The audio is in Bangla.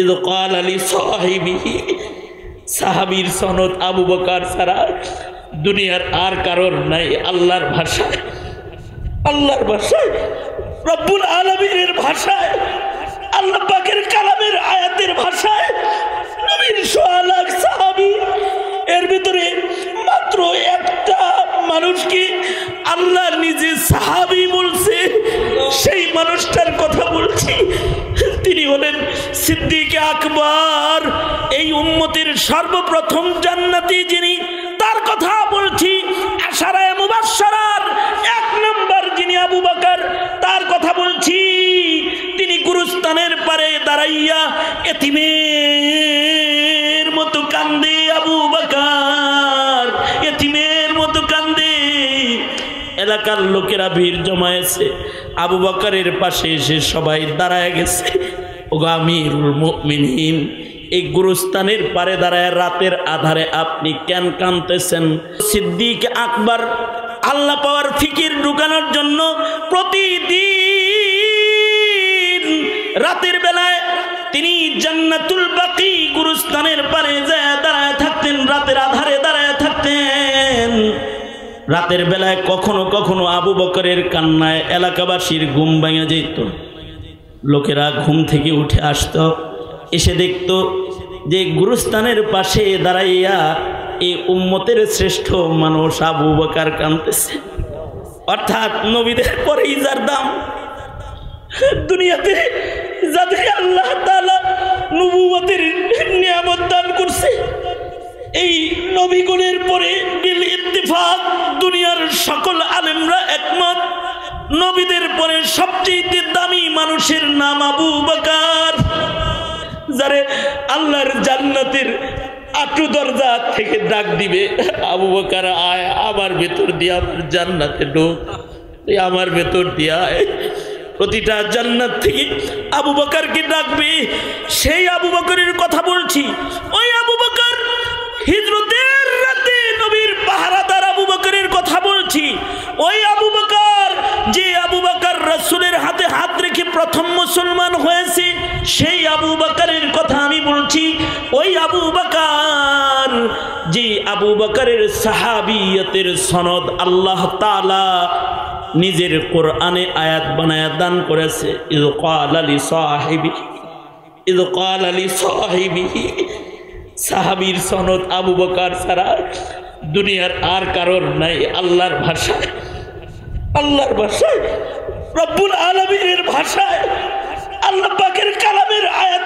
ইদ ক্বালা লিসাহিবিহি, সাহাবীর সনদ আবু বকর ছাড়া দুনিয়ার আর কারোর নাই। আল্লাহর ভাষায়, আল্লাহর ভাষায়, রব্বুল আলামিনের ভাষায়, আল্লাহ পাকের কালামের আয়াতের ভাষায় নবীর সোয়া লাখ সাহাবী, এর ভিতরে মাত্র একটা মানুষকে আল্লাহ নিজে সাহাবী বলছে, সেই মানুষটার কথা বলছি। তিনি হলেন সিদ্দিক আকবর, এই উম্মতের সর্বপ্রথম জান্নাতি যিনি, তার কথা বলছি। আশারায়ে মুবাশশারার এক নম্বর যিনি আবু বকর, তার কথা বলছি। তিনি গুরুস্থানের পারে দাঁড়াইয়া এতিমের মতো কান্দে, আবু বকর এতিমের মতো কান্দে। এলাকার লোকেরা ভিড় জমায়েছে, আবু বকরের পাশে এসে সবাই দাঁড়ায় গেছে। ওগো আমিরুল মুমিনিন, এই গুরুস্থানের পারে দাঁড়ায় রাতের আধারে আপনি কেন কাঁদতেছেন? সিদ্দিক আকবর আল্লাহ পাওয়ার ফিকির ঢুকানোর জন্য প্রতিদিন রাতের বেলায় তিনি জান্নাতুল বাকি গুরুস্থানের পারে দাঁড়ায় থাকতেন, রাতের আধারে দাঁড়ায় থাকতেন। রাতের বেলায় কখনো কখনো আবু বকরের কান্নায় এলাকাবাসীর ঘুম ভেঙে যেত। লোকেরা ঘুম থেকে উঠে আসতো, এসে দেখত যে গুরুস্থানের পাশে দাঁড়াইয়া এই উম্মতের শ্রেষ্ঠ মানুষ আবু বকর কাঁদতেছে। অর্থাৎ নবীদের পরেই যার দাম দুনিয়াতে, যাদের আল্লাহ তাআলা নবুয়তের নিয়ামত দান করছে, এই নবীগণের পরে বিল ইত্তিফাক দুনিয়ার সকল আলেমরা একমত, নবীদের পরে সবচেয়ে দামি মানুষের নাম আবু বকর, যারে আল্লাহর জান্নাতের আটু দরজা থেকে ডাক দিবে, আবু বকর আয় আমার ভেতর দিয়ে, আমার জান্নাতে ঢোক, আমার ভেতর দিয়ে আয়। প্রতিটা জান্নাত থেকে আবু বকরকে ডাকবে। সেই আবু বকরের কথা বলছি। ওই আবু বকর হিজরতের রাতে নবীর পাহারাদার আবু বকরের কথা বলছি। ওই আবু বকর, যে আবু বকর রাসূলের হাতে হাত রেখে প্রথম মুসলমান হয়েছে, সেই আবু বকরের কথা আমি বলছি। ওই আবু বকর, যে আবু বকরের সাহাবিয়তের সনদ আল্লাহ তাআলা নিজের কোরআনে আয়াত বানায়া দান করেছে। ইদ ক্বালা লিসাহিবিহি, সাহাবীর সনদ আবু বকর ছাড়া দুনিয়ার আর কারোর নাই। আল্লাহর ভাষায়, আল্লাহর ভাষায়, রব্বুল আলামিনের ভাষায়, আল্লাহ পাকের কালামের আয়াত